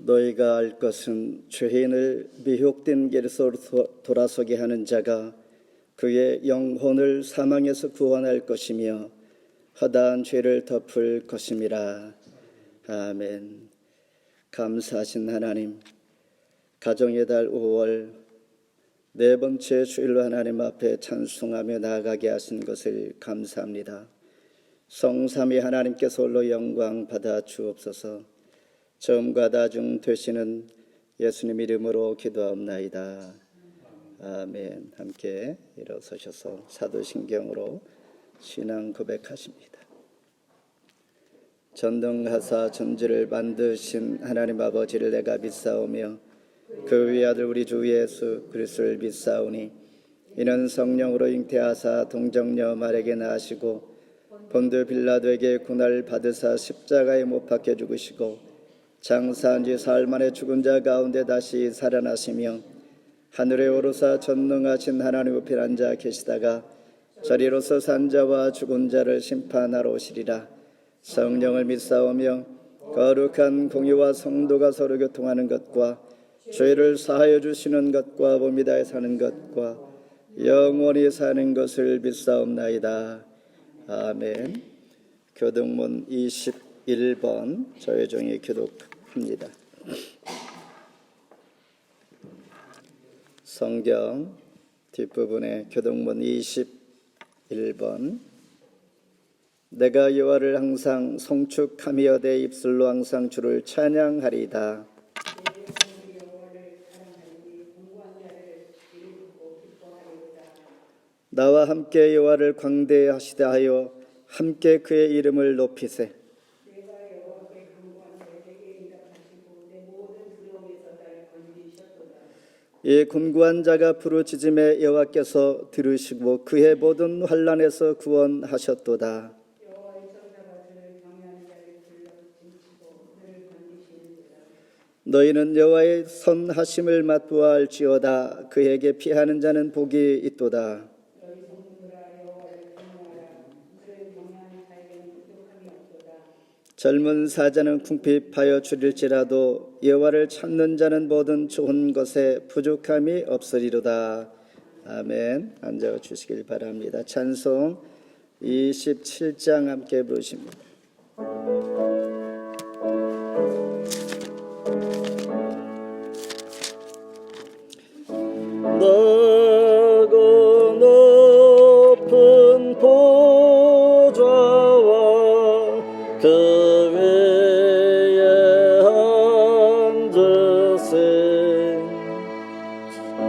너희가 알 것은 죄인을 미혹된 길에서 돌아서게 하는 자가 그의 영혼을 사망에서 구원할 것이며 허다한 죄를 덮을 것임이라. 아멘. 감사하신 하나님, 가정의 달 5월 네 번째 주일로 하나님 앞에 찬송하며 나아가게 하신 것을 감사합니다. 성삼위 하나님께서 홀로 영광 받아 주옵소서. 처음과 나중 되시는 예수님 이름으로 기도하옵나이다. 아멘. 함께 일어서셔서 사도신경으로 신앙 고백하십니다. 전능하사 천지를 만드신 하나님 아버지를 내가 믿사오며 그 위아들 우리 주 예수 그리스도를 믿사오니 이는 성령으로 잉태하사 동정녀 마리아에게 낳으시고 본드 빌라도에게 고난을 받으사 십자가에 못 박혀 죽으시고 장사한 지 사흘 만에 죽은 자 가운데 다시 살아나시며 하늘에 오르사 전능하신 하나님 우편 앉아 계시다가 저리로서 산 자와 죽은 자를 심판하러 오시리라. 성령을 믿사오며 거룩한 공의와 성도가 서로 교통하는 것과 죄를 사하여 주시는 것과 몸이다에 사는 것과 영원히 사는 것을 믿사옵나이다. 아멘. 교동문 21번 저혜정이 교독합니다. 성경 뒷부분에 교동문 21번 내가 여호와를 항상 송축하며 내 입술로 항상 주를 찬양하리이다. 나와 함께 여호와를 광대하시다 하여 함께 그의 이름을 높이세. 이 곤고한 자가 부르짖음에 여호와께서 들으시고 그의 모든 환난에서 구원하셨도다. 너희는 여호와의 선하심을 맛보아할지어다. 그에게 피하는 자는 복이 있도다. 젊은 사자는 궁핍하여 줄일지라도 여호와를 찾는 자는 모든 좋은 것에 부족함이 없으리로다. 아멘. 앉아 주시길 바랍니다. 찬송 27장 함께 부르십니다. 높고 높은 보좌와 그 위에 앉으신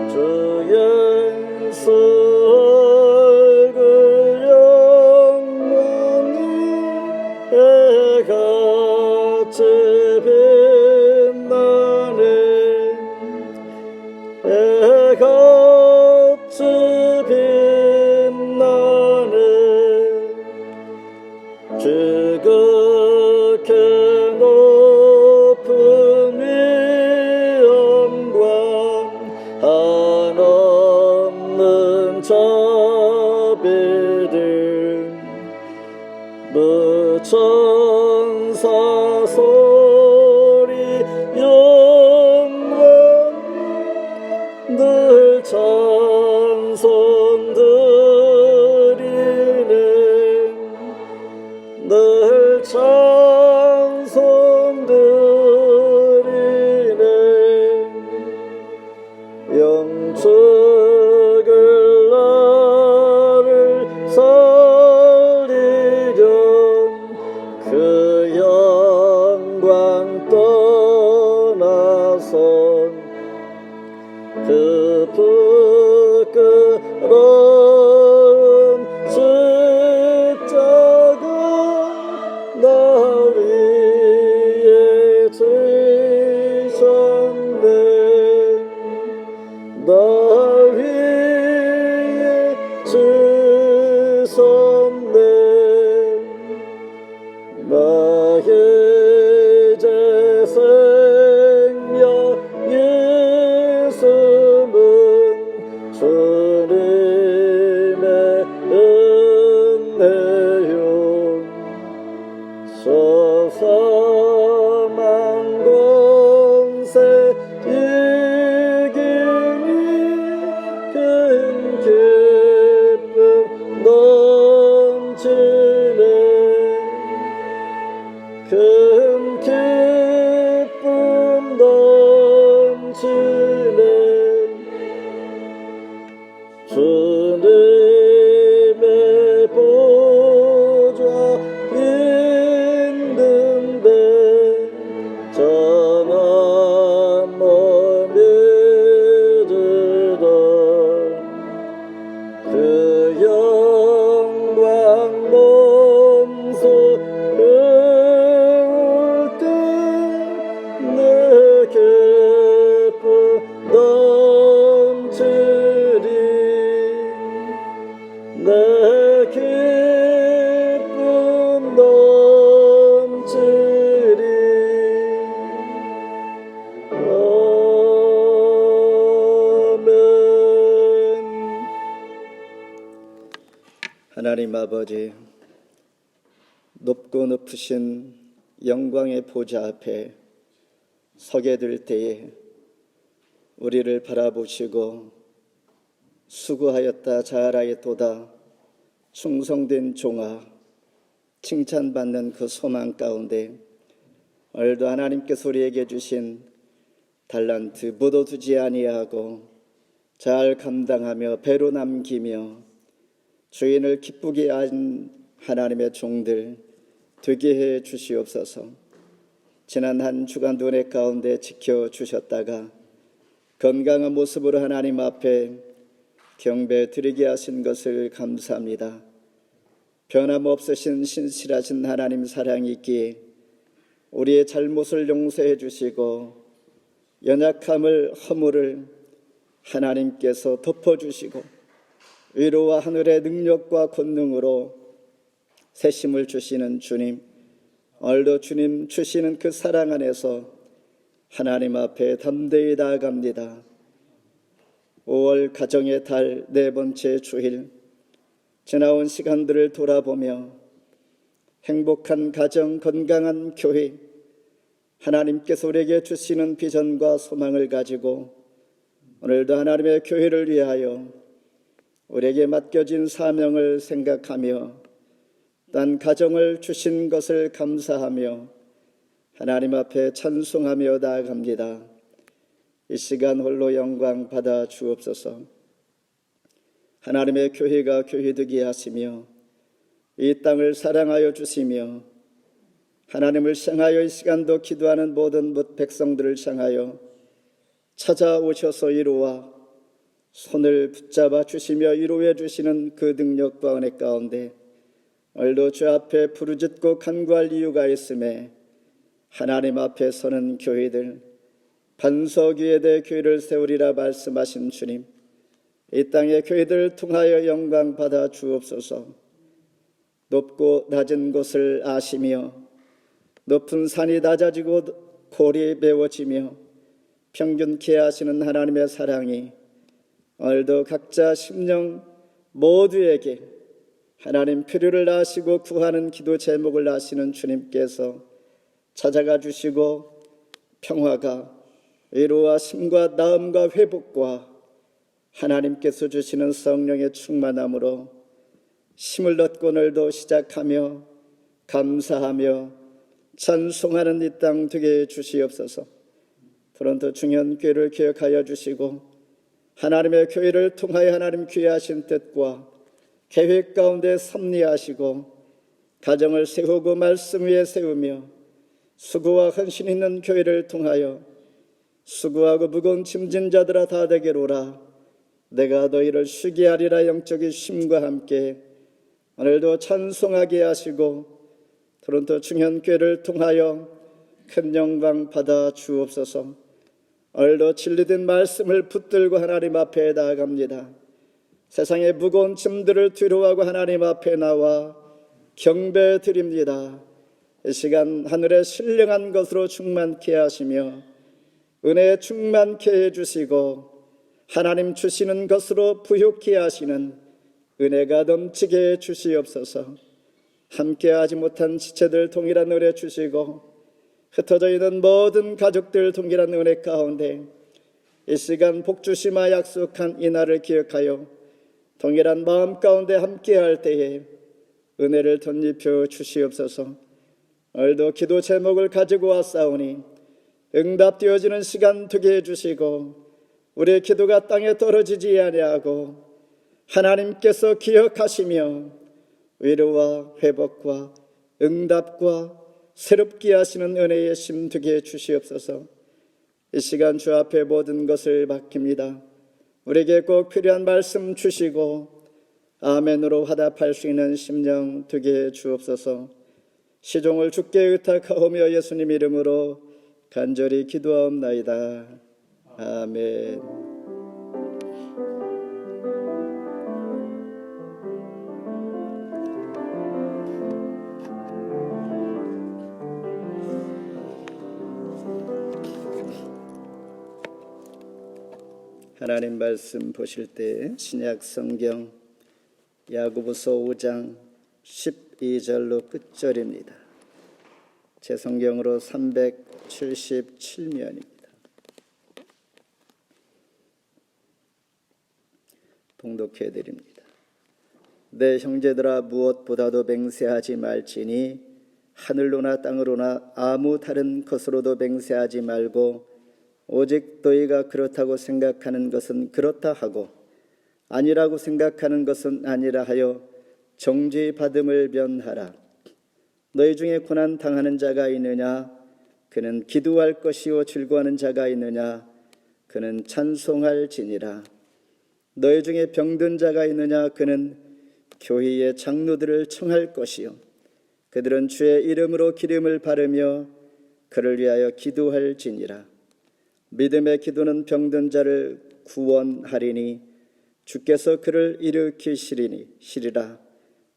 주 예수 얼굴 영광이 해같이 빛나네. 해같이 빛나네. 지극히 높은 위엄과 한없는 자비들 무천사 소리 영광 늘 찬송 드리네. 늘 찬송 드리네. 영축을 나를 살리련 그 영광 큰 기쁨 넘치네 주님의 보좌 있는데 전한 몸이 들어 그 영광 몸소 배울 때내 기쁨 넘치리 내 기쁨 넘치리 아멘. 하나님 아버지, 높고 높으신 영광의 보좌 앞에 서게 될 때에 우리를 바라보시고 수고하였다 잘하였도다 충성된 종아 칭찬받는 그 소망 가운데 오늘도 하나님께서 우리에게 주신 달란트 묻어두지 아니하고 잘 감당하며 배로 남기며 주인을 기쁘게 한 하나님의 종들 되게 해 주시옵소서. 지난 한 주간도 은혜 가운데 지켜주셨다가 건강한 모습으로 하나님 앞에 경배 드리게 하신 것을 감사합니다. 변함없으신 신실하신 하나님 사랑이 있기에 우리의 잘못을 용서해 주시고 연약함을 허물을 하나님께서 덮어주시고 위로와 하늘의 능력과 권능으로 새 힘을 주시는 주님, 오늘도 주님 주시는 그 사랑 안에서 하나님 앞에 담대히 나아갑니다. 5월 가정의 달 4번째 주일, 지나온 시간들을 돌아보며 행복한 가정, 건강한 교회, 하나님께서 우리에게 주시는 비전과 소망을 가지고 오늘도 하나님의 교회를 위하여 우리에게 맡겨진 사명을 생각하며 난 가정을 주신 것을 감사하며 하나님 앞에 찬송하며 나아갑니다. 이 시간 홀로 영광 받아 주옵소서. 하나님의 교회가 교회되게 하시며 이 땅을 사랑하여 주시며 하나님을 향하여 이 시간도 기도하는 모든 백성들을 향하여 찾아오셔서 이루와 손을 붙잡아 주시며 위로해 주시는 그 능력과 은혜 가운데 오늘도 주 앞에 부르짖고 간구할 이유가 있음에 하나님 앞에 서는 교회들 반석 위에 대 교회를 세우리라 말씀하신 주님, 이 땅의 교회들을 통하여 영광 받아 주옵소서. 높고 낮은 곳을 아시며 높은 산이 낮아지고 골이 메워지며 평균케 하시는 하나님의 사랑이 오늘도 각자 심령 모두에게 하나님 필요를 아시고 구하는 기도 제목을 아시는 주님께서 찾아가 주시고 평화가 위로와 힘과 나음과 회복과 하나님께서 주시는 성령의 충만함으로 힘을 얻고 오늘도 시작하며 감사하며 찬송하는 이 땅 되게 주시옵소서. 토론토 중현교회를 기억하여 주시고 하나님의 교회를 통하여 하나님 귀하신 뜻과 계획 가운데 섭리하시고 가정을 세우고 말씀 위에 세우며 수고와 헌신 있는 교회를 통하여 수고하고 무거운 짐진 자들아 다 되게로라. 내가 너희를 쉬게 하리라. 영적인 쉼과 함께 오늘도 찬송하게 하시고 토론토 중현교회를 통하여 큰 영광 받아 주옵소서. 오늘도 진리된 말씀을 붙들고 하나님 앞에 나아갑니다. 세상의 무거운 짐들을 뒤로하고 하나님 앞에 나와 경배 드립니다. 이 시간 하늘의 신령한 것으로 충만케 하시며 은혜에 충만케 해주시고 하나님 주시는 것으로 부욕케 하시는 은혜가 넘치게 해주시옵소서. 함께하지 못한 지체들 동일한 은혜 주시고 흩어져 있는 모든 가족들 동일한 은혜 가운데 이 시간 복주시마 약속한 이 날을 기억하여 동일한 마음 가운데 함께할 때에 은혜를 덧입혀 주시옵소서. 오늘도 기도 제목을 가지고 왔사오니 응답되어지는 시간 되게 해주시고 우리의 기도가 땅에 떨어지지 아니하고 하나님께서 기억하시며 위로와 회복과 응답과 새롭게 하시는 은혜의 심 되게 해주시옵소서. 이 시간 주 앞에 모든 것을 맡깁니다. 우리에게 꼭 필요한 말씀 주시고 아멘으로 화답할 수 있는 심령 되게 주옵소서. 시종을 주께 의탁하오며 예수님 이름으로 간절히 기도하옵나이다. 아멘. 하나님 말씀 보실 때 신약 성경 야고보서 5장 12절로 끝절입니다. 제 성경으로 377면입니다. 봉독해 드립니다. 내 형제들아 무엇보다도 맹세하지 말지니 하늘로나 땅으로나 아무 다른 것으로도 맹세하지 말고 오직 너희가 그렇다고 생각하는 것은 그렇다 하고 아니라고 생각하는 것은 아니라 하여 정죄받음을 면하라. 너희 중에 고난 당하는 자가 있느냐? 그는 기도할 것이요 즐거워하는 자가 있느냐? 그는 찬송할지니라. 너희 중에 병든 자가 있느냐? 그는 교회의 장로들을 청할 것이요 그들은 주의 이름으로 기름을 바르며 그를 위하여 기도할지니라. 믿음의 기도는 병든 자를 구원하리니 주께서 그를 일으키시리라.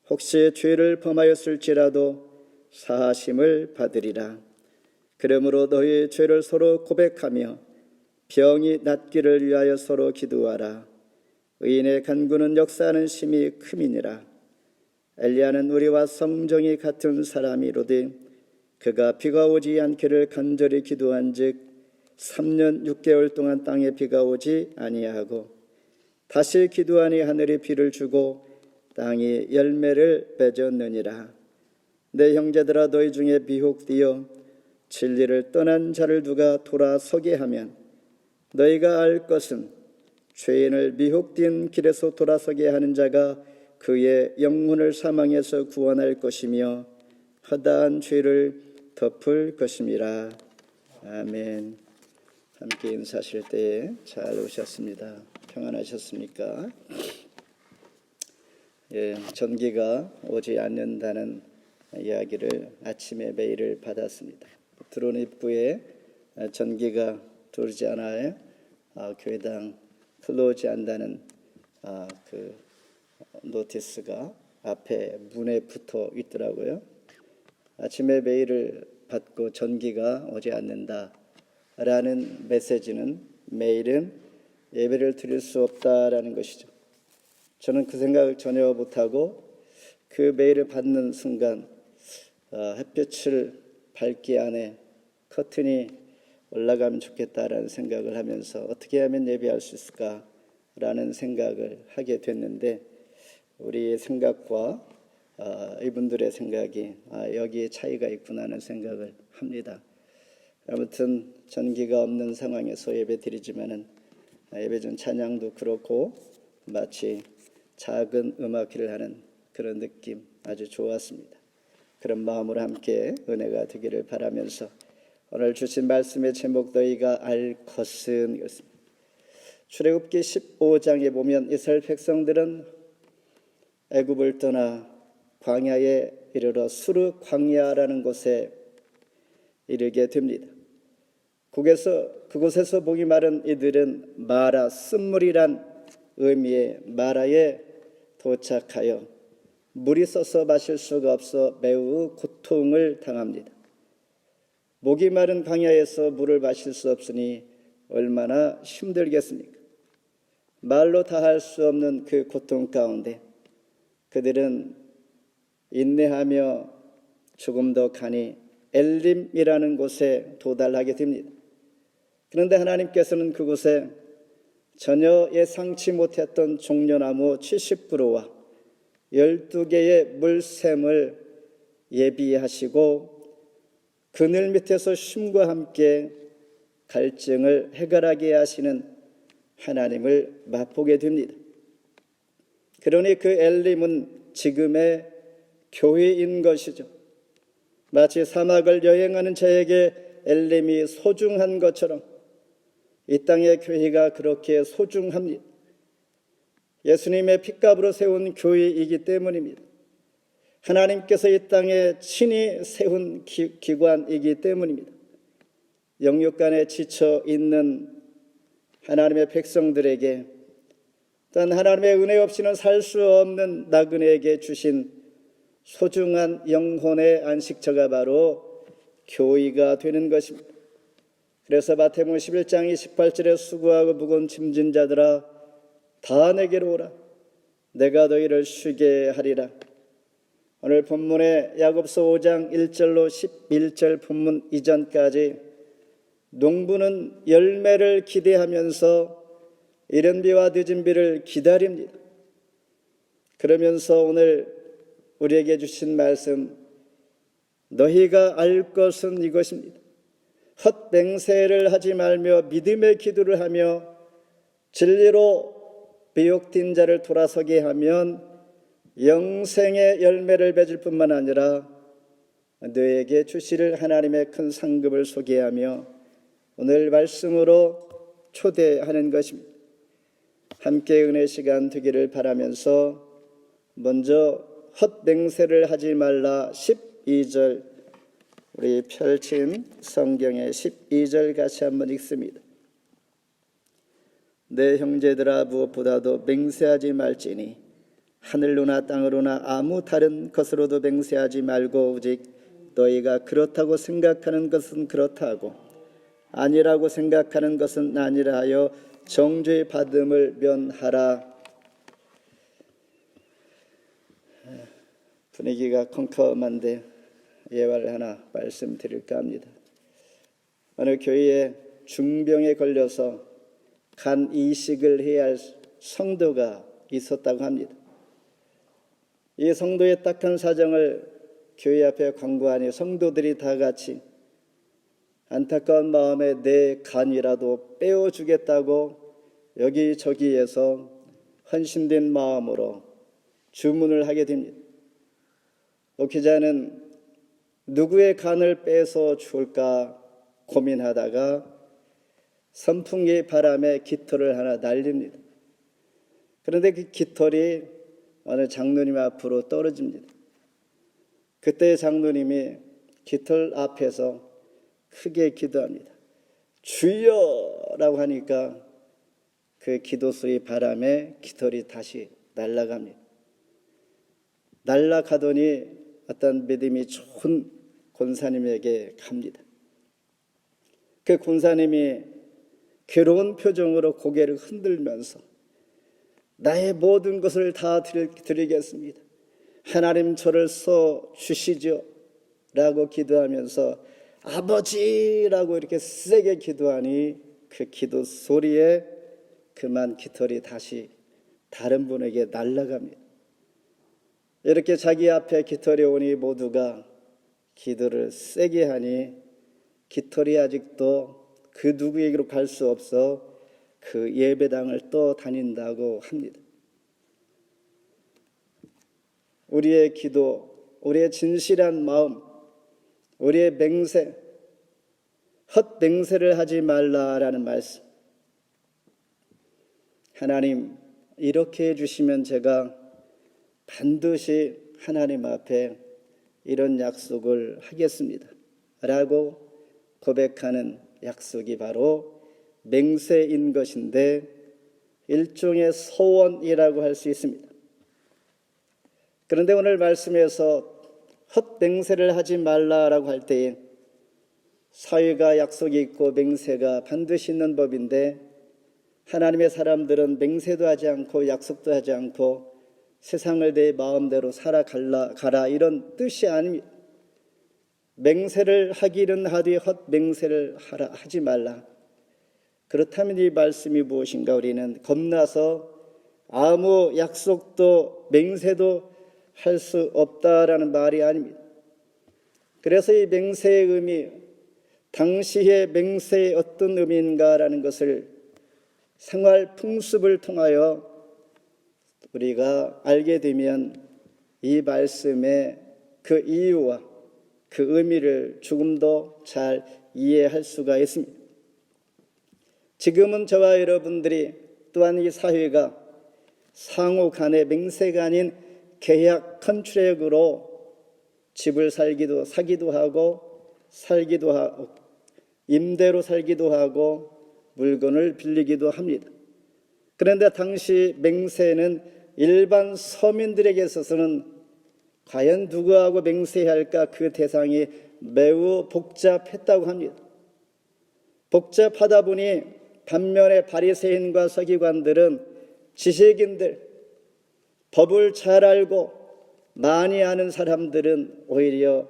혹시 죄를 범하였을지라도 사하심을 받으리라. 그러므로 너희 죄를 서로 고백하며 병이 낫기를 위하여 서로 기도하라. 의인의 간구는 역사하는 힘이 큼이니라. 엘리야는 우리와 성정이 같은 사람이로되 그가 비가 오지 않기를 간절히 기도한즉 3년 6개월 동안 땅에 비가 오지 아니하고 다시 기도하니 하늘이 비를 주고 땅이 열매를 맺었느니라. 내 형제들아 너희 중에 미혹되어 진리를 떠난 자를 누가 돌아서게 하면 너희가 알 것은 죄인을 미혹된 길에서 돌아서게 하는 자가 그의 영혼을 사망에서 구원할 것이며 허다한 죄를 덮을 것임이라. 아멘. 함께 인사하실 때에 잘 오셨습니다. 평안하셨습니까? 전기가 오지 않는다는 이야기를 아침에 메일을 받았습니다. 들어온 입구에 전기가 들어오지 않아요. 교회당 흘러오지 않는다는 그 노티스가 앞에 문에 붙어 있더라고요. 아침에 메일을 받고 전기가 오지 않는다 라는 메일은 예배를 드릴 수 없다라는 것이죠. 저는 그 생각을 전혀 못하고 그 메일을 받는 순간 햇볕을 밝기 안에 커튼이 올라가면 좋겠다라는 생각을 하면서 어떻게 하면 예배할 수 있을까라는 생각을 하게 됐는데 우리의 생각과 이분들의 생각이 여기에 차이가 있구나 하는 생각을 합니다. 아무튼 전기가 없는 상황에서 예배 드리지만은 예배 중 찬양도 그렇고 마치 작은 음악회를 하는 그런 느낌 아주 좋았습니다. 그런 마음으로 함께 은혜가 되기를 바라면서 오늘 주신 말씀의 제목 너희가 알 것은 이었습니다. 출애굽기 15장에 보면 이스라엘 백성들은 애굽을 떠나 광야에 이르러 수르 광야라는 곳에 이르게 됩니다. 그곳에서 목이 마른 이들은 마라 쓴물이란 의미의 마라에 도착하여 물이 써서 마실 수가 없어 매우 고통을 당합니다. 목이 마른 광야에서 물을 마실 수 없으니 얼마나 힘들겠습니까? 말로 다 할 수 없는 그 고통 가운데 그들은 인내하며 조금 더 가니 엘림이라는 곳에 도달하게 됩니다. 그런데 하나님께서는 그곳에 전혀 예상치 못했던 종려나무 70그루와 12개의 물샘을 예비하시고 그늘 밑에서 쉼과 함께 갈증을 해결하게 하시는 하나님을 맛보게 됩니다. 그러니 그 엘림은 지금의 교회인 것이죠. 마치 사막을 여행하는 자에게 엘림이 소중한 것처럼 이 땅의 교회가 그렇게 소중합니다. 예수님의 핏값으로 세운 교회이기 때문입니다. 하나님께서 이 땅에 친히 세운 기관이기 때문입니다. 영육간에 지쳐 있는 하나님의 백성들에게 또한 하나님의 은혜 없이는 살 수 없는 나그네에게 주신 소중한 영혼의 안식처가 바로 교회가 되는 것입니다. 그래서 마태복음 11장 28절에 수고하고 무거운 짐진 자들아 다 내게로 오라 내가 너희를 쉬게 하리라. 오늘 본문의 야고보서 5장 1절로 11절 본문 이전까지 농부는 열매를 기대하면서 이른 비와 늦은 비를 기다립니다. 그러면서 오늘 우리에게 주신 말씀, 너희가 알 것은 이것입니다. 헛맹세를 하지 말며 믿음의 기도를 하며 진리로 비옥된 자를 돌아서게 하면 영생의 열매를 맺을 뿐만 아니라 너에게 주실 하나님의 큰 상급을 소개하며 오늘 말씀으로 초대하는 것입니다. 함께 은혜 시간 되기를 바라면서 먼저 헛맹세를 하지 말라 12절, 우리 펼친 성경의 12절 같이 한번 읽습니다. 내 형제들아 무엇보다도 맹세하지 말지니 하늘로나 땅으로나 아무 다른 것으로도 맹세하지 말고 오직 너희가 그렇다고 생각하는 것은 그렇다고 아니라고 생각하는 것은 아니라 하여 정죄 받음을 면하라. 분위기가 컴컴한데 예화를 하나 말씀드릴까 합니다. 어느 교회에 중병에 걸려서 간 이식을 해야 할 성도가 있었다고 합니다. 이 성도의 딱한 사정을 교회 앞에 광고하니 성도들이 다 같이 안타까운 마음에 내 간이라도 빼어주겠다고 여기저기에서 헌신된 마음으로 주문을 하게 됩니다. 목회자는 누구의 간을 빼서 줄까 고민하다가 선풍기 바람에 깃털을 하나 날립니다. 그런데 그 깃털이 어느 장로님 앞으로 떨어집니다. 그때 장로님이 깃털 앞에서 크게 기도합니다. 주여라고 하니까 그 기도 소리 바람에 깃털이 다시 날아갑니다. 날아가더니 어떤 믿음이 좋은 권사님에게 갑니다. 그 권사님이 괴로운 표정으로 고개를 흔들면서 나의 모든 것을 다 드리겠습니다. 하나님 저를 써 주시죠 라고 기도하면서 아버지라고 이렇게 세게 기도하니 그 기도 소리에 그만 깃털이 다시 다른 분에게 날아갑니다. 이렇게 자기 앞에 깃털이 오니 모두가 기도를 세게 하니 깃털이 아직도 그 누구에게로 갈 수 없어 그 예배당을 또 다닌다고 합니다. 우리의 기도, 우리의 진실한 마음, 우리의 맹세, 헛맹세를 하지 말라라는 말씀. 하나님 이렇게 해주시면 제가 반드시 하나님 앞에 이런 약속을 하겠습니다 라고 고백하는 약속이 바로 맹세인 것인데 일종의 소원이라고 할 수 있습니다. 그런데 오늘 말씀에서 헛맹세를 하지 말라라고 할 때에 사회가 약속이 있고 맹세가 반드시 있는 법인데 하나님의 사람들은 맹세도 하지 않고 약속도 하지 않고 세상을 내 마음대로 살아가라 이런 뜻이 아닙니다. 맹세를 하기는 하되 헛맹세를 하지 말라. 그렇다면 이 말씀이 무엇인가? 우리는 겁나서 아무 약속도 맹세도 할 수 없다라는 말이 아닙니다. 그래서 이 맹세의 의미, 당시의 맹세의 어떤 의미인가라는 것을 생활 풍습을 통하여 우리가 알게 되면 이 말씀의 그 이유와 그 의미를 조금 더 잘 이해할 수가 있습니다. 지금은 저와 여러분들이 또한 이 사회가 상호 간의 맹세가 아닌 계약 컨트랙으로 집을 사기도 하고 살기도 하고 임대로 살기도 하고 물건을 빌리기도 합니다. 그런데 당시 맹세는 일반 서민들에게 있어서는 과연 누구하고 맹세해야 할까 그 대상이 매우 복잡했다고 합니다. 복잡하다 보니 반면에 바리새인과 서기관들은 지식인들, 법을 잘 알고 많이 아는 사람들은 오히려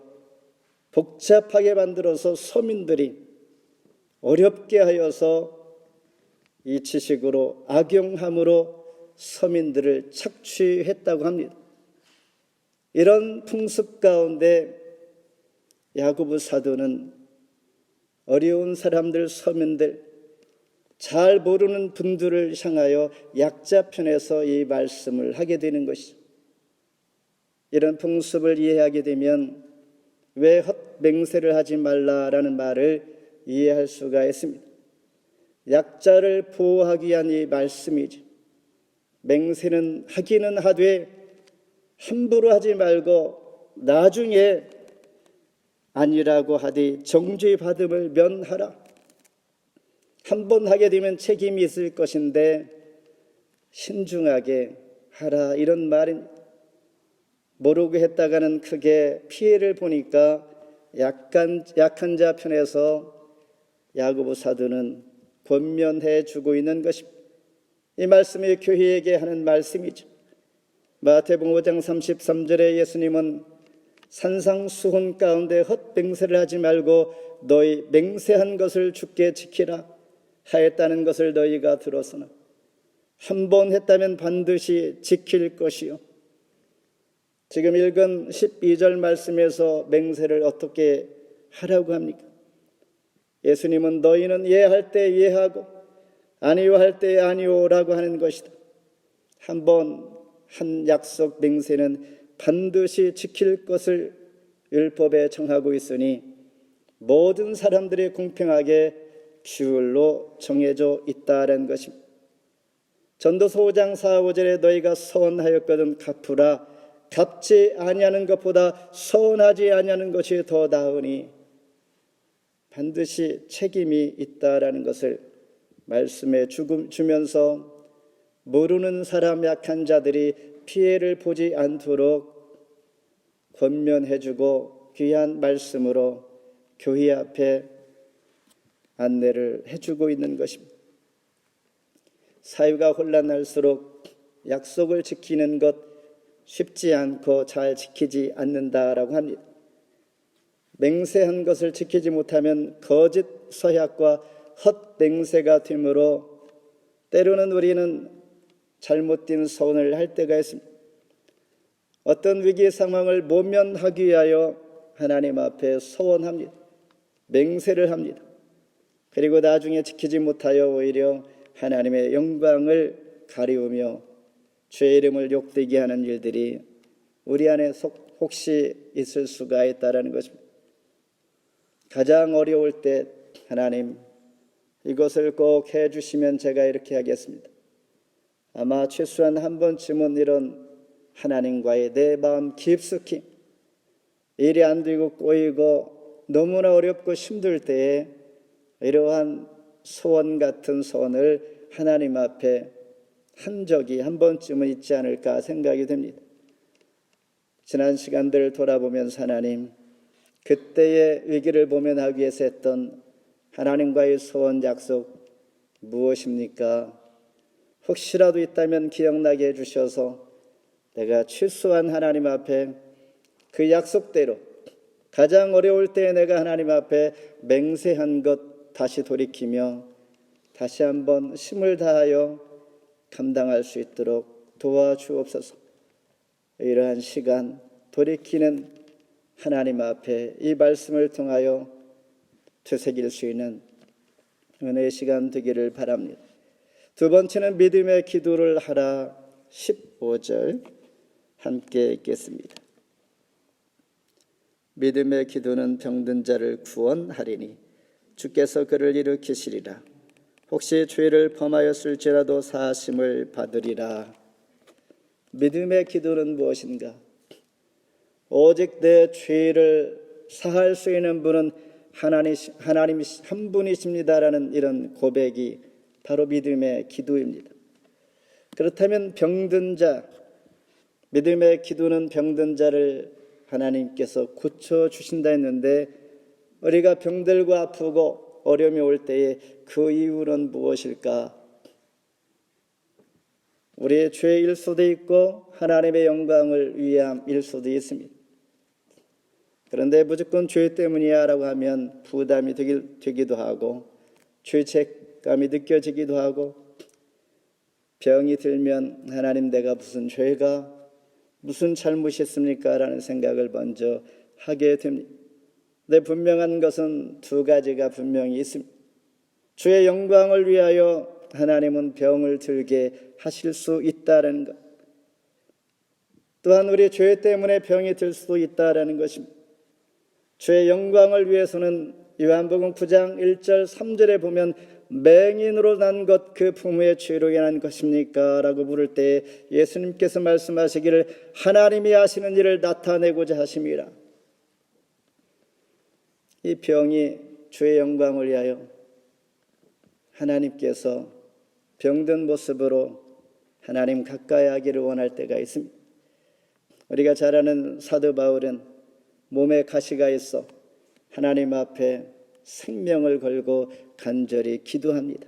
복잡하게 만들어서 서민들이 어렵게 하여서 이 지식으로 악용함으로 서민들을 착취했다고 합니다. 이런 풍습 가운데 야고보 사도는 어려운 사람들, 서민들, 잘 모르는 분들을 향하여 약자 편에서 이 말씀을 하게 되는 것이죠. 이런 풍습을 이해하게 되면 왜 헛맹세를 하지 말라라는 말을 이해할 수가 있습니다. 약자를 보호하기 위한 이 말씀이지. 맹세는 하기는 하되 함부로 하지 말고 나중에 아니라고 하되 정죄 받음을 면하라. 한 번 하게 되면 책임이 있을 것인데 신중하게 하라, 이런 말입니다. 모르고 했다가는 크게 피해를 보니까 약한 자 편에서 야고보 사도는 권면해 주고 있는 것입니다. 이 말씀이 교회에게 하는 말씀이죠. 마태복음 5장 33절에 예수님은 산상수훈 가운데 헛맹세를 하지 말고 너희 맹세한 것을 주께 지키라 하였다는 것을 너희가 들었으나 한 번 했다면 반드시 지킬 것이요. 지금 읽은 12절 말씀에서 맹세를 어떻게 하라고 합니까? 예수님은 너희는 예할 때 예하고 아니요 할 때 아니요라고 하는 것이다. 한 번 한 약속 맹세는 반드시 지킬 것을 율법에 정하고 있으니 모든 사람들이 공평하게 규율로 정해져 있다는 것입니다. 전도서 5장 4, 5절에 너희가 서원하였거든 갚으라. 갚지 아니하는 것보다 서운하지 아니하는 것이 더 나으니 반드시 책임이 있다라는 것을 말씀에 주면서 모르는 사람 약한 자들이 피해를 보지 않도록 권면해주고 귀한 말씀으로 교회 앞에 안내를 해주고 있는 것입니다. 사회가 혼란할수록 약속을 지키는 것 쉽지 않고 잘 지키지 않는다라고 합니다. 맹세한 것을 지키지 못하면 거짓 서약과 헛맹세가 되므로 때로는 우리는 잘못된 서원을 할 때가 있습니다. 어떤 위기 상황을 모면하기 위하여 하나님 앞에 서원합니다. 맹세를 합니다. 그리고 나중에 지키지 못하여 오히려 하나님의 영광을 가리우며 죄의 이름을 욕되게 하는 일들이 우리 안에 혹시 있을 수가 있다는 것입니다. 가장 어려울 때 하나님 이것을 꼭 해주시면 제가 이렇게 하겠습니다. 아마 최소한 한 번쯤은 이런 하나님과의 내 마음 깊숙이 일이 안 되고 꼬이고 너무나 어렵고 힘들 때에 이러한 소원 같은 소원을 하나님 앞에 한 적이 한 번쯤은 있지 않을까 생각이 됩니다. 지난 시간들을 돌아보면서 하나님, 그때의 위기를 모면하기 위해서 했던 하나님과의 소원 약속 무엇입니까? 혹시라도 있다면 기억나게 해주셔서 내가 최소한 하나님 앞에 그 약속대로 가장 어려울 때 내가 하나님 앞에 맹세한 것 다시 돌이키며 다시 한번 힘을 다하여 감당할 수 있도록 도와주옵소서. 이러한 시간, 돌이키는 하나님 앞에 이 말씀을 통하여 되새길 수 있는 은혜의 시간 되기를 바랍니다. 두 번째는 믿음의 기도를 하라. 15절 함께 읽겠습니다. 믿음의 기도는 병든 자를 구원하리니 주께서 그를 일으키시리라. 혹시 죄를 범하였을지라도 사하심을 받으리라. 믿음의 기도는 무엇인가? 오직 내 죄를 사할 수 있는 분은 하나님 한 분이십니다라는 이런 고백이 바로 믿음의 기도입니다. 그렇다면 병든 자, 믿음의 기도는 병든 자를 하나님께서 고쳐주신다 했는데, 우리가 병들고 아프고 어려움이 올 때에 그 이유는 무엇일까? 우리의 죄일 수도 있고 하나님의 영광을 위함일 수도 있습니다. 그런데 무조건 죄 때문이야 라고 하면 부담이 되기도 하고 죄책감이 느껴지기도 하고, 병이 들면 하나님 내가 무슨 죄가 무슨 잘못이 있습니까? 라는 생각을 먼저 하게 됩니다. 근데 분명한 것은 두 가지가 분명히 있습니다. 주의 영광을 위하여 하나님은 병을 들게 하실 수 있다는 것, 또한 우리 죄 때문에 병이 들 수도 있다는 것입니다. 주의 영광을 위해서는 요한복음 9장 1절 3절에 보면 맹인으로 난 것 그 부모의 죄로 인한 것입니까? 라고 물을 때 예수님께서 말씀하시기를 하나님이 하시는 일을 나타내고자 하심이라. 이 병이 주의 영광을 위하여 하나님께서 병든 모습으로 하나님 가까이 하기를 원할 때가 있습니다. 우리가 잘 아는 사도 바울은 몸에 가시가 있어 하나님 앞에 생명을 걸고 간절히 기도합니다.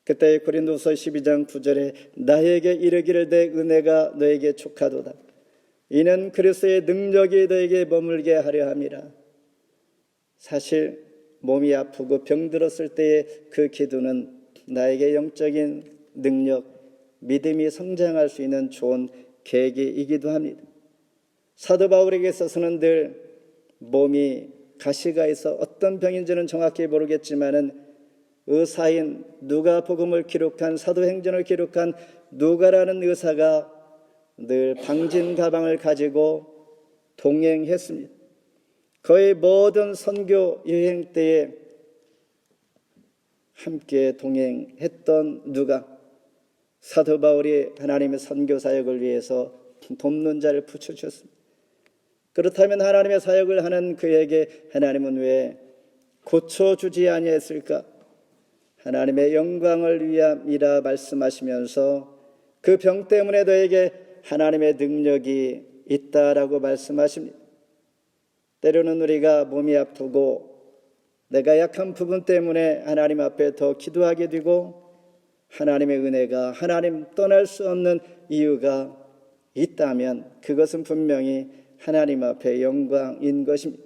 그때 고린도서 12장 9절에 나에게 이르기를 내 은혜가 너에게 족하도다. 이는 그리스도의 능력이 너에게 머물게 하려 함이라. 사실 몸이 아프고 병들었을 때의 그 기도는 나에게 영적인 능력, 믿음이 성장할 수 있는 좋은 계기이기도 합니다. 사도 바울에게 있어서는 늘 몸이 가시가 있어 어떤 병인지는 정확히 모르겠지만은 의사인 누가복음을 기록한 사도행전을 기록한 누가라는 의사가 늘 방진 가방을 가지고 동행했습니다. 거의 모든 선교 여행 때에 함께 동행했던 누가, 사도 바울이 하나님의 선교 사역을 위해서 돕는 자를 붙여주셨습니다. 그렇다면 하나님의 사역을 하는 그에게 하나님은 왜 고쳐주지 아니했을까? 하나님의 영광을 위함이라 말씀하시면서 그 병 때문에 너에게 하나님의 능력이 있다라고 말씀하십니다. 때로는 우리가 몸이 아프고 내가 약한 부분 때문에 하나님 앞에 더 기도하게 되고 하나님의 은혜가 하나님 떠날 수 없는 이유가 있다면 그것은 분명히 하나님 앞에 영광인 것입니다.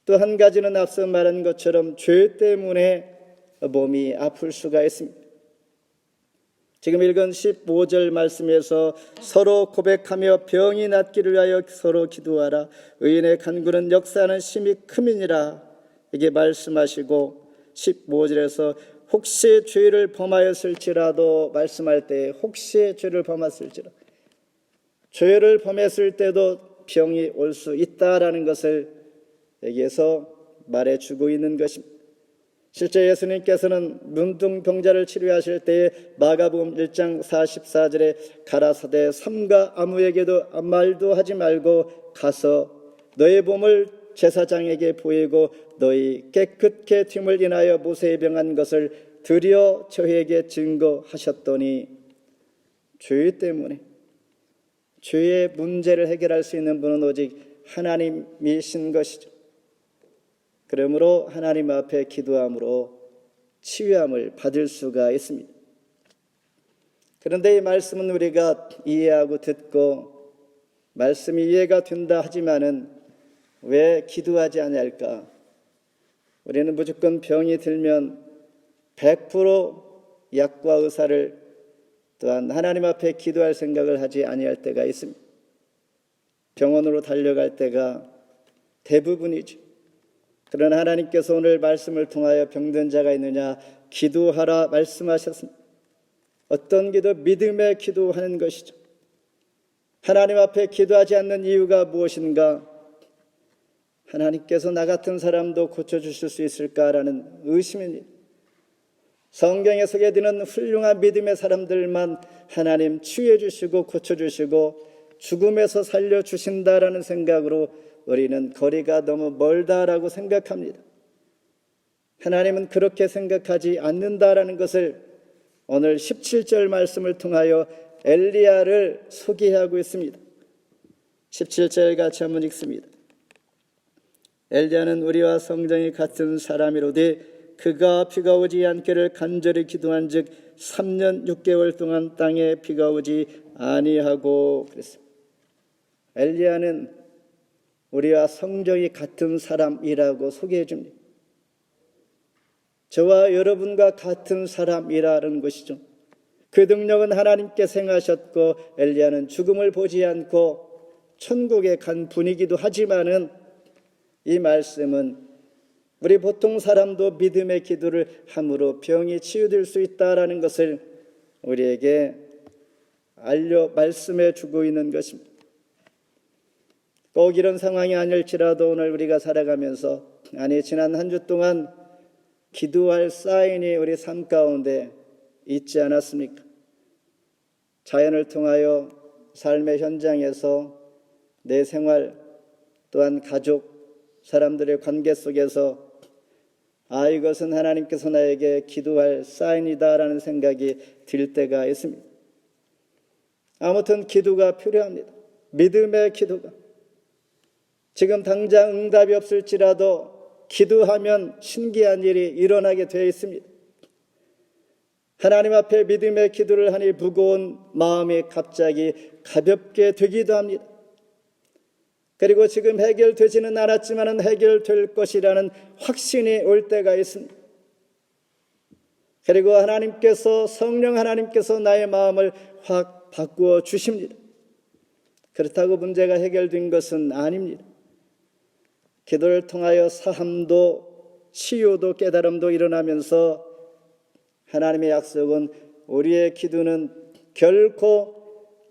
또 한 가지는 앞서 말한 것처럼 죄 때문에 몸이 아플 수가 있습니다. 지금 읽은 15절 말씀에서 서로 고백하며 병이 낫기를 위하여 서로 기도하라. 의인의 간구는 역사하는 힘이 큼이니라. 이게 말씀하시고 15절에서 혹시 죄를 범하였을지라도 말씀할 때 혹시 죄를 범했을지라, 죄를 범했을 때도 병이 올 수 있다라는 것을 여기에서 말해주고 있는 것입니다. 실제 예수님께서는 문둥병자를 치료하실 때에 마가복음 1장 44절에 가라사대 삼가 아무에게도 말도 하지 말고 가서 너의 몸을 제사장에게 보이고 너희 깨끗게 됨을 인하여 모세에 병한 것을 드려 저희에게 증거하셨더니, 죄 때문에 죄의 문제를 해결할 수 있는 분은 오직 하나님이신 것이죠. 그러므로 하나님 앞에 기도함으로 치유함을 받을 수가 있습니다. 그런데 이 말씀은 우리가 이해하고 듣고 말씀이 이해가 된다 하지만은 왜 기도하지 아니할까? 우리는 무조건 병이 들면 100% 약과 의사를, 또한 하나님 앞에 기도할 생각을 하지 아니할 때가 있습니다. 병원으로 달려갈 때가 대부분이죠. 그러나 하나님께서 오늘 말씀을 통하여 병든 자가 있느냐 기도하라 말씀하셨습니다. 어떤 기도? 믿음의 기도하는 것이죠. 하나님 앞에 기도하지 않는 이유가 무엇인가? 하나님께서 나 같은 사람도 고쳐주실 수 있을까라는 의심입니다. 성경에 소개되는 훌륭한 믿음의 사람들만 하나님 치유해 주시고 고쳐주시고 죽음에서 살려주신다라는 생각으로 우리는 거리가 너무 멀다라고 생각합니다. 하나님은 그렇게 생각하지 않는다라는 것을 오늘 17절 말씀을 통하여 엘리야를 소개하고 있습니다. 17절 같이 한번 읽습니다. 엘리야는 우리와 성정이 같은 사람이로되 그가 비가 오지 않기를 간절히 기도한 즉 3년 6개월 동안 땅에 비가 오지 아니하고 그랬습니다. 엘리야는 우리와 성정이 같은 사람이라고 소개해 줍니다. 저와 여러분과 같은 사람이라는 것이죠. 그 능력은 하나님께서 행하셨고 엘리야는 죽음을 보지 않고 천국에 간 분이기도 하지만은 이 말씀은 우리 보통 사람도 믿음의 기도를 함으로 병이 치유될 수 있다라는 것을 우리에게 말씀해 주고 있는 것입니다. 꼭 이런 상황이 아닐지라도 오늘 우리가 살아가면서 지난 한 주 동안 기도할 사인이 우리 삶 가운데 있지 않았습니까? 자연을 통하여 삶의 현장에서 내 생활 또한 가족 사람들의 관계 속에서 이것은 하나님께서 나에게 기도할 사인이다라는 생각이 들 때가 있습니다. 아무튼 기도가 필요합니다. 믿음의 기도가. 지금 당장 응답이 없을지라도 기도하면 신기한 일이 일어나게 되어 있습니다. 하나님 앞에 믿음의 기도를 하니 무거운 마음이 갑자기 가볍게 되기도 합니다. 그리고 지금 해결되지는 않았지만 해결될 것이라는 확신이 올 때가 있습니다. 그리고 성령 하나님께서 나의 마음을 확 바꾸어 주십니다. 그렇다고 문제가 해결된 것은 아닙니다. 기도를 통하여 사함도 치유도 깨달음도 일어나면서 하나님의 약속은 우리의 기도는 결코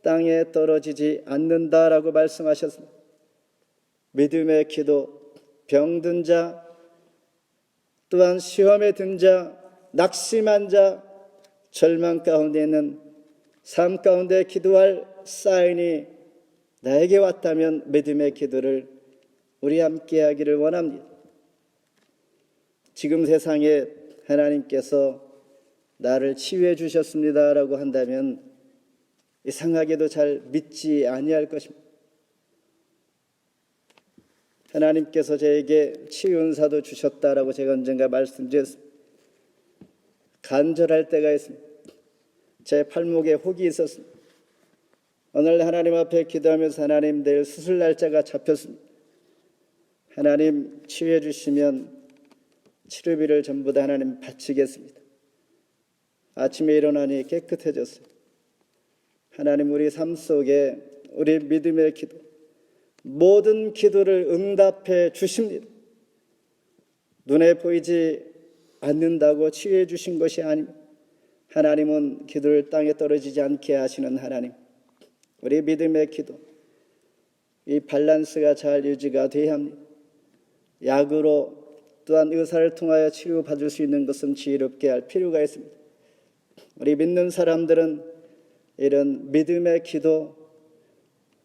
땅에 떨어지지 않는다라고 말씀하셨습니다. 믿음의 기도, 병든 자, 또한 시험에 든 자, 낙심한 자, 절망 가운데 있는 삶 가운데 기도할 사인이 나에게 왔다면 믿음의 기도를 우리 함께 하기를 원합니다. 지금 세상에 하나님께서 나를 치유해 주셨습니다라고 한다면 이상하게도 잘 믿지 아니할 것입니다. 하나님께서 저에게 치유 은사도 주셨다라고 제가 언젠가 말씀드렸습니다. 간절할 때가 있습니다. 제 팔목에 혹이 있었습니다. 오늘 하나님 앞에 기도하면서 하나님 내일 수술 날짜가 잡혔습니다. 하나님 치유해 주시면 치료비를 전부 다 하나님 바치겠습니다. 아침에 일어나니 깨끗해졌어요. 하나님 우리 삶 속에 우리 믿음의 기도 모든 기도를 응답해 주십니다. 눈에 보이지 않는다고 치유해 주신 것이 아닙니다. 하나님은 기도를 땅에 떨어지지 않게 하시는 하나님. 우리 믿음의 기도 이 밸런스가 잘 유지가 돼야 합니다. 약으로 또한 의사를 통하여 치료받을 수 있는 것은 지혜롭게 할 필요가 있습니다. 우리 믿는 사람들은 이런 믿음의 기도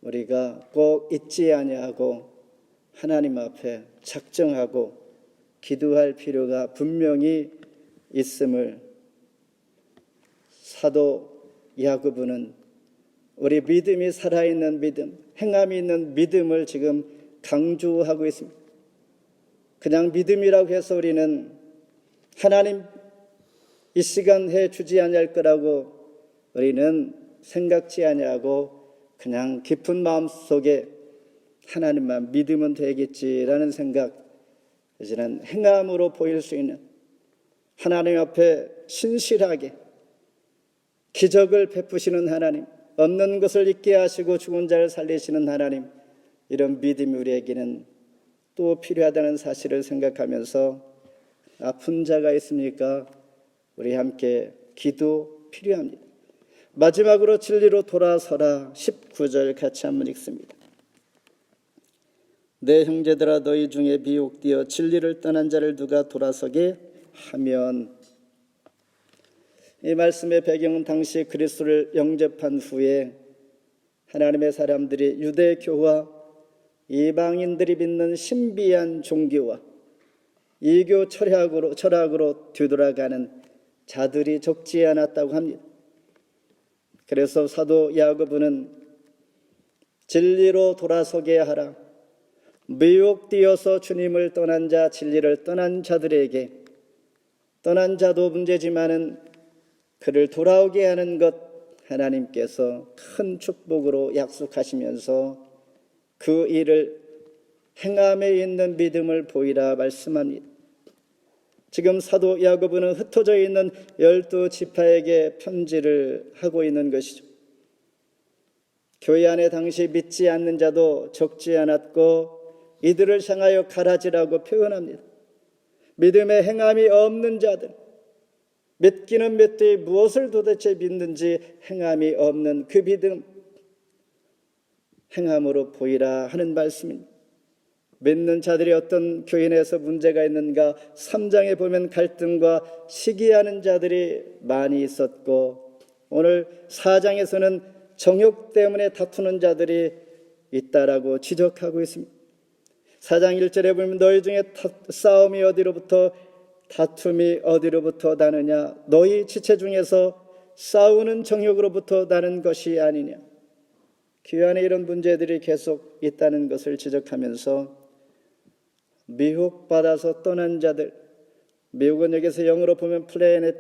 우리가 꼭 잊지 아니하고 하나님 앞에 작정하고 기도할 필요가 분명히 있음을 사도 야고보는 우리 믿음이 살아있는 믿음, 행함이 있는 믿음을 지금 강조하고 있습니다. 그냥 믿음이라고 해서 우리는 하나님 이 시간 해주지 아니할 거라고 우리는 생각지 아니하고 그냥 깊은 마음 속에 하나님만 믿으면 되겠지라는 생각, 이제는 행함으로 보일 수 있는 하나님 앞에 신실하게 기적을 베푸시는 하나님, 없는 것을 있게 하시고 죽은 자를 살리시는 하나님, 이런 믿음이 우리에게는 또 필요하다는 사실을 생각하면서 아픈 자가 있습니까? 우리 함께 기도 필요합니다. 마지막으로 진리로 돌아서라 19절 같이 한번 읽습니다. 내 형제들아 너희 중에 미혹되어 진리를 떠난 자를 누가 돌아서게 하면. 이 말씀의 배경은 당시 그리스도를 영접한 후에 하나님의 사람들이 유대교와 이방인들이 믿는 신비한 종교와 이교 철학으로 뒤돌아가는 자들이 적지 않았다고 합니다. 그래서 사도 야고보는 진리로 돌아서게 하라. 미혹되어서 주님을 떠난 자, 진리를 떠난 자들에게, 떠난 자도 문제지만은 그를 돌아오게 하는 것 하나님께서 큰 축복으로 약속하시면서 그 일을 행함에 있는 믿음을 보이라 말씀합니다. 지금 사도 야고보는 흩어져 있는 12지파에게 편지를 하고 있는 것이죠. 교회 안에 당시 믿지 않는 자도 적지 않았고 이들을 향하여 가라지라고 표현합니다. 믿음의 행함이 없는 자들, 믿기는 믿되 무엇을 도대체 믿는지 행함이 없는 그 믿음, 행함으로 보이라 하는 말씀입니다. 믿는 자들이 어떤 교인에서 문제가 있는가 3장에 보면 갈등과 시기하는 자들이 많이 있었고 오늘 4장에서는 정욕 때문에 다투는 자들이 있다라고 지적하고 있습니다. 4장 1절에 보면 너희 중에 싸움이 어디로부터 다툼이 어디로부터 나느냐 너희 지체 중에서 싸우는 정욕으로부터 나는 것이 아니냐. 교회 안에 이런 문제들이 계속 있다는 것을 지적하면서 미혹받아서 떠난 자들, 미혹은 여기서 영어로 보면 플래닛,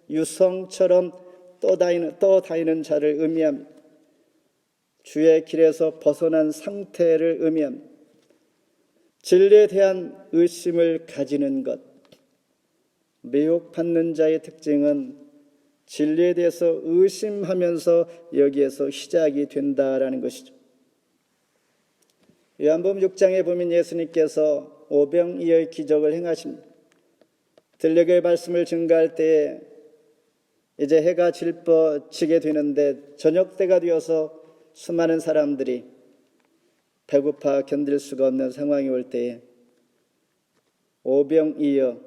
유성처럼 떠다니는 자를 의미합니다. 주의 길에서 벗어난 상태를 의미합니다. 진리에 대한 의심을 가지는 것, 미혹받는 자의 특징은 진리에 대해서 의심하면서 여기에서 시작이 된다라는 것이죠. 요한복음 6장에 보면 예수님께서 오병이어의 기적을 행하십니다. 들녘의 말씀을 증거할 때에 이제 해가 질뻗지게 되는데 저녁 때가 되어서 수많은 사람들이 배고파 견딜 수가 없는 상황이 올 때에 오병이어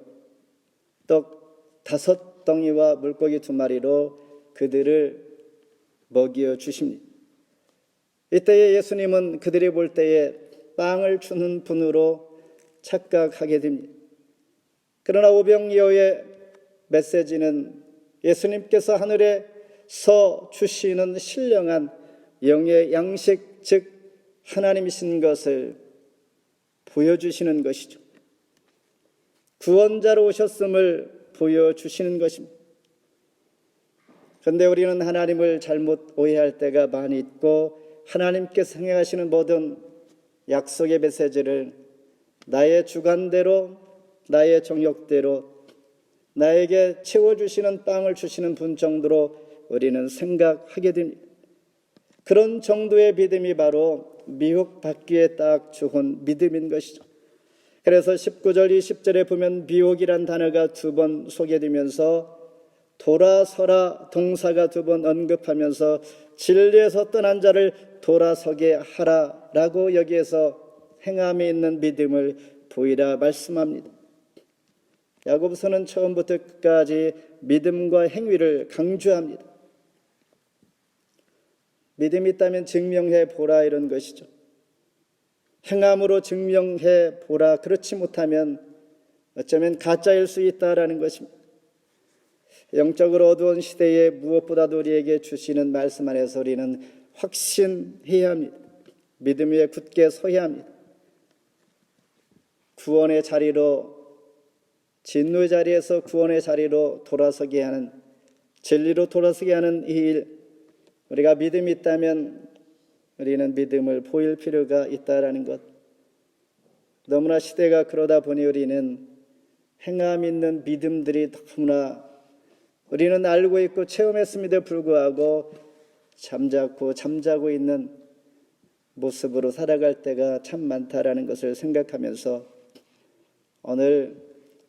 떡 5덩이와 물고기 2마리로 그들을 먹여 주십니다. 이때에 예수님은 그들이 볼 때에 빵을 주는 분으로 착각하게 됩니다. 그러나 오병이어의 메시지는 예수님께서 하늘에서 주시는 신령한 영의 양식, 즉 하나님이신 것을 보여주시는 것이죠. 구원자로 오셨음을 보여주시는 것입니다. 그런데 우리는 하나님을 잘못 오해할 때가 많이 있고 하나님께서 행하시는 모든 약속의 메시지를 나의 주관대로, 나의 정욕대로, 나에게 채워주시는 빵을 주시는 분 정도로 우리는 생각하게 됩니다. 그런 정도의 믿음이 바로 미혹받기에 딱 좋은 믿음인 것이죠. 그래서 19절, 20절에 보면 미혹이란 단어가 2번 소개되면서 돌아서라 동사가 2번 언급하면서 진리에서 떠난 자를 돌아서게 하라라고 여기에서 행함에 있는 믿음을 보이라 말씀합니다. 야고보서는 처음부터 끝까지 믿음과 행위를 강조합니다. 믿음이 있다면 증명해 보라 이런 것이죠. 행함으로 증명해 보라. 그렇지 못하면 어쩌면 가짜일 수 있다라는 것입니다. 영적으로 어두운 시대에 무엇보다도 우리에게 주시는 말씀 안에서 우리는 확신해야 합니다. 믿음 위에 굳게 서야 합니다. 구원의 자리로, 진노의 자리에서 구원의 자리로 돌아서게 하는, 진리로 돌아서게 하는 이 일, 우리가 믿음이 있다면 우리는 믿음을 보일 필요가 있다라는 것. 너무나 시대가 그러다 보니 우리는 행함 있는 믿음들이 너무나 우리는 알고 있고 체험했음에도 불구하고 잠자고 있는 모습으로 살아갈 때가 참 많다라는 것을 생각하면서 오늘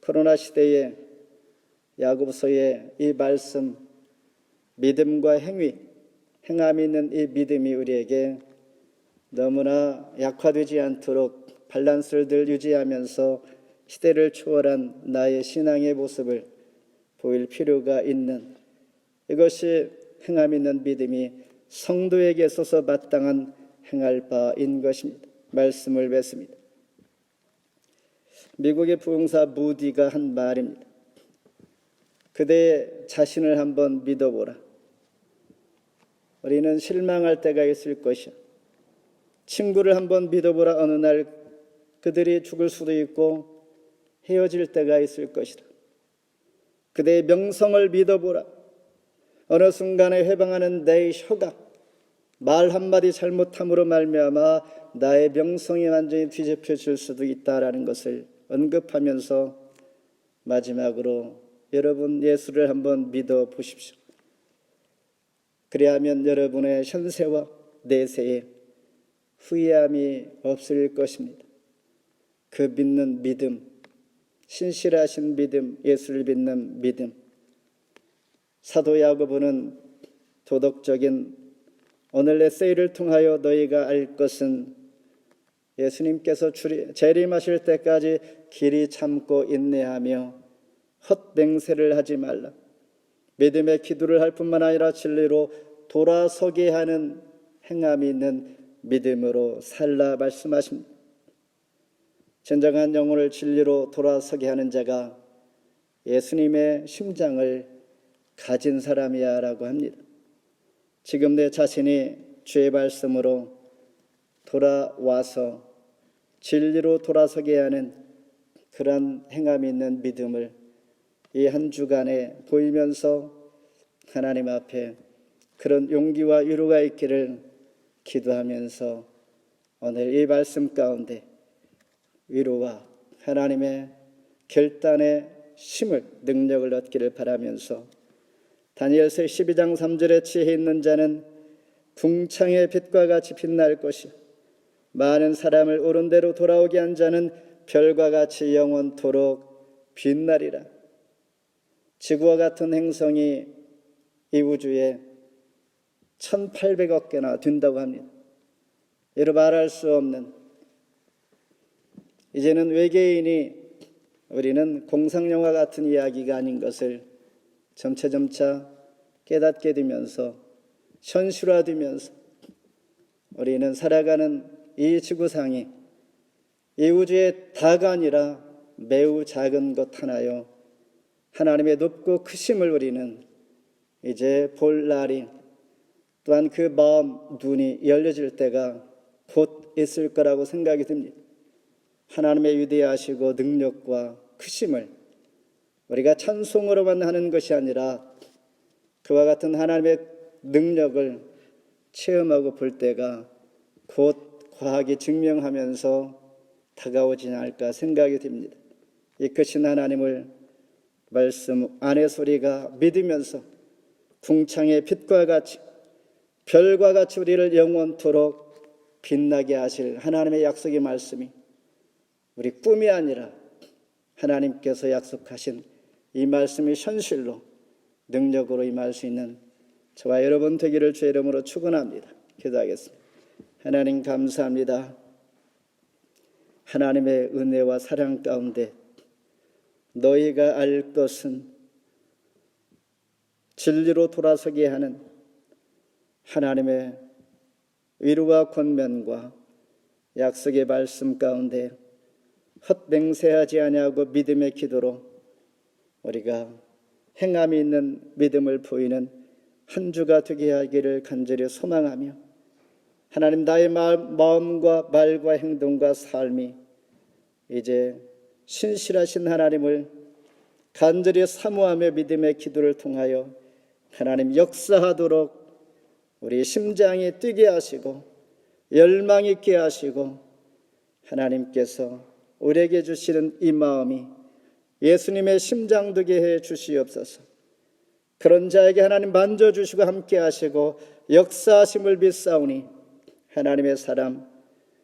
코로나 시대에 야고보서의 이 말씀, 믿음과 행함이 있는 이 믿음이 우리에게 너무나 약화되지 않도록 밸런스를 늘 유지하면서 시대를 초월한 나의 신앙의 모습을 보일 필요가 있는, 이것이 행함 있는 믿음이 성도에게 있어서 마땅한 행할 바인 것입니다. 말씀을 뵙습니다. 미국의 부흥사 무디가 한 말입니다. 그대의 자신을 한번 믿어보라. 우리는 실망할 때가 있을 것이야. 친구를 한번 믿어보라. 어느 날 그들이 죽을 수도 있고 헤어질 때가 있을 것이라. 그대의 명성을 믿어보라. 어느 순간에 회방하는 내 혀가 말 한마디 잘못함으로 말미암아 나의 명성이 완전히 뒤집혀질 수도 있다라는 것을 언급하면서 마지막으로 여러분 예수를 한번 믿어보십시오. 그리하면 여러분의 현세와 내세에 후회함이 없을 것입니다. 그 믿는 믿음, 신실하신 믿음, 예수를 믿는 믿음. 사도 야고보는 도덕적인 오늘 에세이를 통하여 너희가 알 것은 예수님께서 재림하실 때까지 길이 참고 인내하며 헛맹세를 하지 말라. 믿음의 기도를 할 뿐만 아니라 진리로 돌아서게 하는 행함이 있는 믿음으로 살라 말씀하십니다. 진정한 영혼을 진리로 돌아서게 하는 자가 예수님의 심장을 가진 사람이야 라고 합니다. 지금 내 자신이 주의 말씀으로 돌아와서 진리로 돌아서게 하는 그런 행함이 있는 믿음을 이 한 주간에 보이면서 하나님 앞에 그런 용기와 위로가 있기를 기도하면서 오늘 이 말씀 가운데 위로와 하나님의 결단의 힘을, 능력을 얻기를 바라면서 다니엘서 12장 3절에 지혜 있는 자는 궁창의 빛과 같이 빛날 것이요 많은 사람을 옳은 대로 돌아오게 한 자는 별과 같이 영원토록 빛나리라. 지구와 같은 행성이 이 우주에 1800억 개나 된다고 합니다. 이루 말할 수 없는, 이제는 외계인이 우리는 공상영화 같은 이야기가 아닌 것을 점차 깨닫게 되면서 현실화되면서 우리는 살아가는 이 지구상이 이 우주의 다가 아니라 매우 작은 것 하나요 하나님의 높고 크심을 우리는 이제 볼 날이, 또한 그 마음 눈이 열려질 때가 곧 있을 거라고 생각이 듭니다. 하나님의 위대하시고 능력과 크심을 우리가 찬송으로만 하는 것이 아니라 그와 같은 하나님의 능력을 체험하고 볼 때가 곧 과학이 증명하면서 다가오지 않을까 생각이 듭니다. 이 크신 하나님을 말씀 안의 소리가 믿으면서 궁창의 빛과 같이 별과 같이 우리를 영원토록 빛나게 하실 하나님의 약속의 말씀이 우리 꿈이 아니라 하나님께서 약속하신 이 말씀이 현실로 능력으로 임할 수 있는 저와 여러분 되기를 주의 이름으로 축원합니다. 기도하겠습니다. 하나님 감사합니다. 하나님의 은혜와 사랑 가운데 너희가 알 것은 진리로 돌아서게 하는 하나님의 위로와 권면과 약속의 말씀 가운데 헛맹세하지 아니하고 믿음의 기도로 우리가 행함이 있는 믿음을 보이는 한 주가 되게 하기를 간절히 소망하며 하나님 나의 마음과 말과 행동과 삶이 이제 신실하신 하나님을 간절히 사모하며 믿음의 기도를 통하여 하나님 역사하도록 우리 심장이 뛰게 하시고 열망 있게 하시고 하나님께서 우리에게 주시는 이 마음이 예수님의 심장 되게 해 주시옵소서. 그런 자에게 하나님 만져주시고 함께 하시고 역사하심을 믿사오니 하나님의 사람,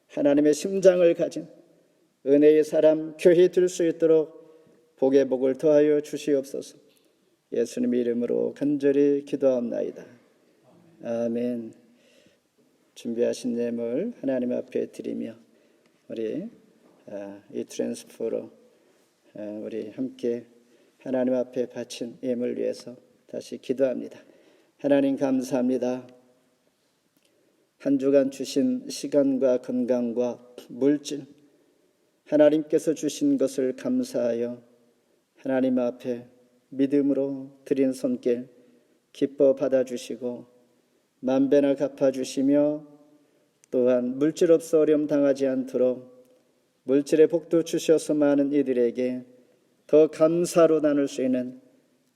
하나님의 심장을 가진 은혜의 사람 교회 될 수 있도록 복의 복을 더하여 주시옵소서. 예수님 이름으로 간절히 기도합나이다. 아멘. 준비하신 예물 하나님 앞에 드리며 우리 이 트랜스포로 우리 함께 하나님 앞에 바친 예물 위해서 다시 기도합니다. 하나님 감사합니다. 한 주간 주신 시간과 건강과 물질 하나님께서 주신 것을 감사하여 하나님 앞에 믿음으로 드린 손길 기뻐 받아주시고 만배나 갚아주시며 또한 물질 없어 어려움 당하지 않도록 물질의 복도 주셔서 많은 이들에게 더 감사로 나눌 수 있는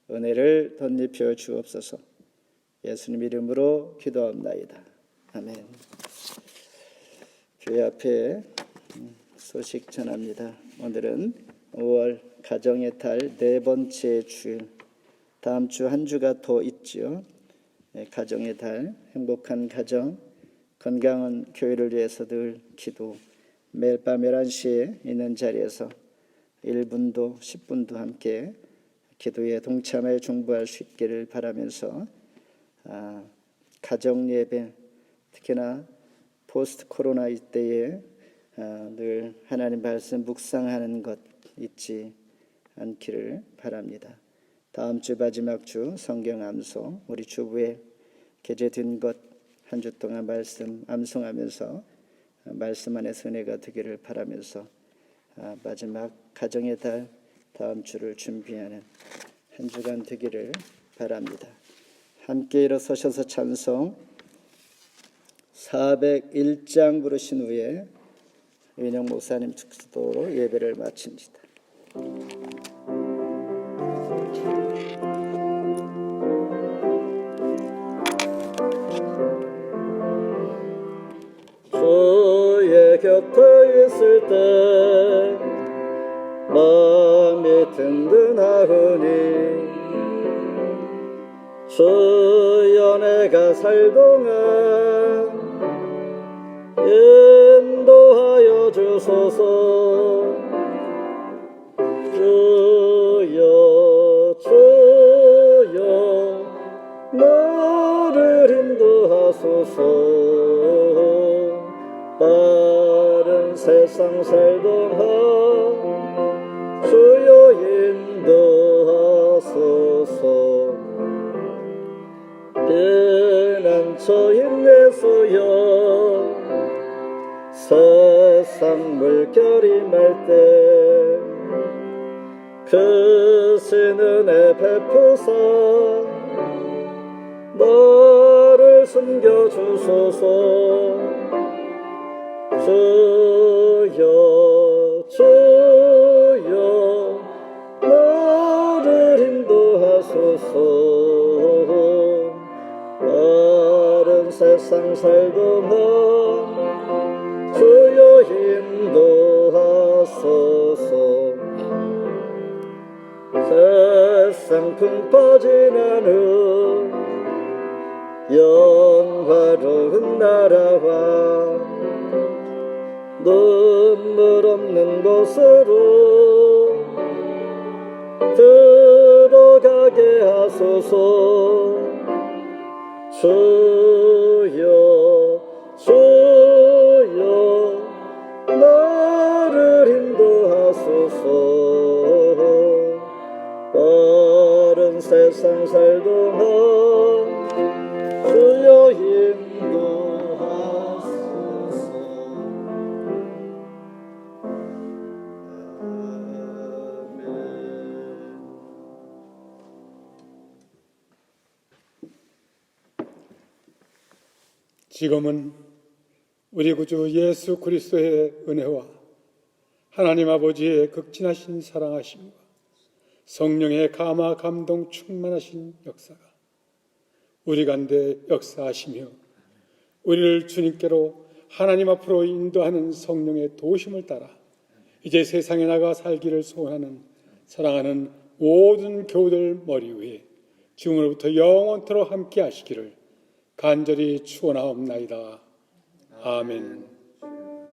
은혜를 덧입혀 주옵소서. 예수님 이름으로 기도합나이다. 아멘. 교회 앞에 소식 전합니다. 오늘은 5월 가정의 달 네 번째 주일, 다음 주 한 주가 더 있죠. 가정의 달, 행복한 가정, 건강한 교회를 위해서 늘 기도, 매일 밤 11시에 있는 자리에서 1분도 10분도 함께 기도에 동참하여 중보할 수 있기를 바라면서 가정 예배, 특히나 포스트 코로나 이때에 늘 하나님 말씀 묵상하는 것 잊지 않기를 바랍니다. 다음 주 마지막 주 성경 암송, 우리 주부에 게재된 것 한 주 동안 말씀 암송하면서 말씀 안에서 은혜가 되기를 바라면서 마지막 가정의 달 다음 주를 준비하는 한 주간 되기를 바랍니다. 함께 일어서셔서 찬송 401장 부르신 후에 윤영 목사님 축도로 예배를 마칩니다. 주의 곁에 있을 때 마음이 든든하오니 주여 내가 살 동안 인도하여 주소서. 주여 주여 나를 인도하소서. 빠른 세상 살동안 주여 인도하소서. 피난처 인내소여 세상 물결이 말 때 크신 은혜 베푸사 나를 숨겨주소서. 주여 주여 나를 인도하소서. 빠른 세상 살동안 주여 인도하소서. 세상 풍파 지나는 영화로운 나라와 눈물 없는 곳으로 들어가게 하소서. 주여 주여 나를 인도하소서. 빠른 세상 살동안 주여 인도하소서. 아멘. 지금은 우리 구주 예수 그리스도의 은혜와 하나님 아버지의 극진하신 사랑하심과 성령의 감화 감동 충만하신 역사가 우리 가운데 역사하시며 우리를 주님께로 하나님 앞으로 인도하는 성령의 도우심을 따라 이제 세상에 나가 살기를 소원하는 사랑하는 모든 교우들 머리 위에 지금으로부터 영원토록 함께 하시기를 간절히 축원하옵나이다. 아멘.